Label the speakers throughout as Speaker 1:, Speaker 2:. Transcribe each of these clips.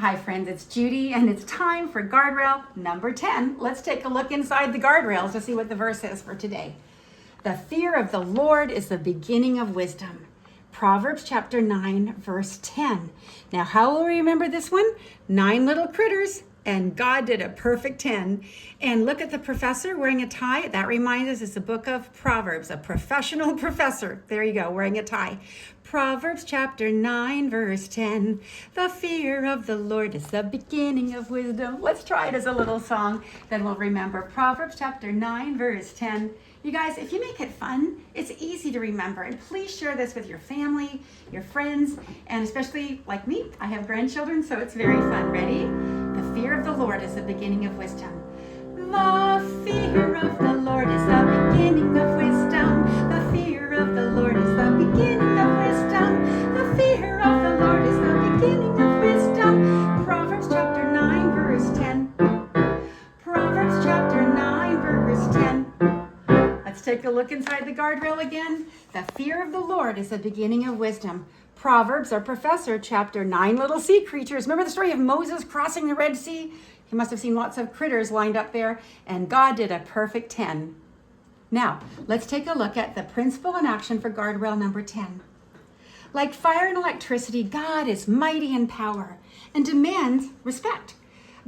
Speaker 1: Hi friends, it's Judy and it's time for guardrail number 10. Let's take a look inside the guardrails to see what the verse is for today. The fear of the Lord is the beginning of wisdom. Proverbs chapter 9, verse 10. Now, how will we remember this one? 9 little critters, and God did a perfect 10. And look at the professor wearing a tie. That reminds us it's the book of Proverbs, a professional professor. There you go, wearing a tie. Proverbs chapter 9, verse 10. The fear of the Lord is the beginning of wisdom. Let's try it as a little song, then we'll remember. Proverbs chapter 9, verse 10. You guys, if you make it fun, it's easy to remember. And please share this with your family, your friends, and especially like me, I have grandchildren, so it's very fun. Ready? The fear of the Lord is the beginning of wisdom. The fear of the Lord is the beginning of wisdom. The fear of the Lord is the beginning of wisdom. The fear of the Lord is the beginning of wisdom. Proverbs chapter 9, verse 10. Proverbs chapter 9, verse 10. Let's take a look inside the guardrail again. The fear of the Lord is the beginning of wisdom. Proverbs, our professor, chapter 9, little sea creatures. Remember the story of Moses crossing the Red Sea? He must have seen lots of critters lined up there, and God did a perfect 10. Now, let's take a look at the principle in action for guardrail number 10. Like fire and electricity, God is mighty in power and demands respect.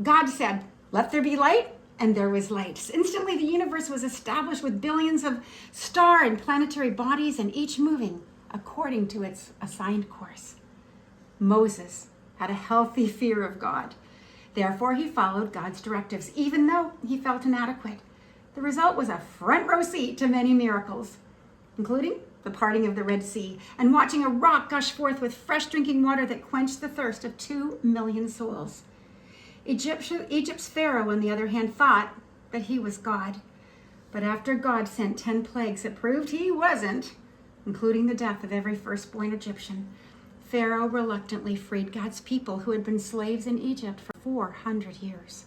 Speaker 1: God said, "Let there be light," and there was light. Instantly, the universe was established with billions of star and planetary bodies, and each moving according to its assigned course. Moses had a healthy fear of God. Therefore, he followed God's directives, even though he felt inadequate. The result was a front row seat to many miracles, including the parting of the Red Sea and watching a rock gush forth with fresh drinking water that quenched the thirst of 2 million souls. Egypt's Pharaoh, on the other hand, thought that he was God. But after God sent 10 plagues that proved he wasn't, including the death of every firstborn Egyptian, Pharaoh reluctantly freed God's people who had been slaves in Egypt for 400 years.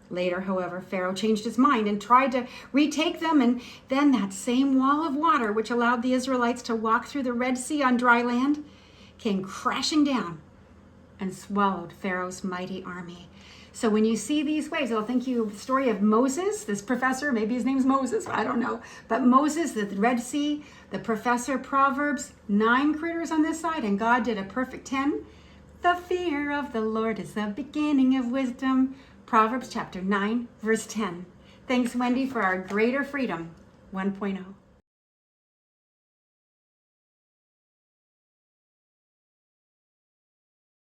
Speaker 1: Later, however, Pharaoh changed his mind and tried to retake them, and then that same wall of water, which allowed the Israelites to walk through the Red Sea on dry land, came crashing down and swallowed Pharaoh's mighty army. So when you see these waves, it'll think you of the story of Moses, this professor, maybe his name's Moses, I don't know. But Moses, the Red Sea, the professor, Proverbs, 9 critters on this side, and God did a perfect 10. The fear of the Lord is the beginning of wisdom. Proverbs chapter 9, verse 10. Thanks, Wendy, for our Greater Freedom 1.0.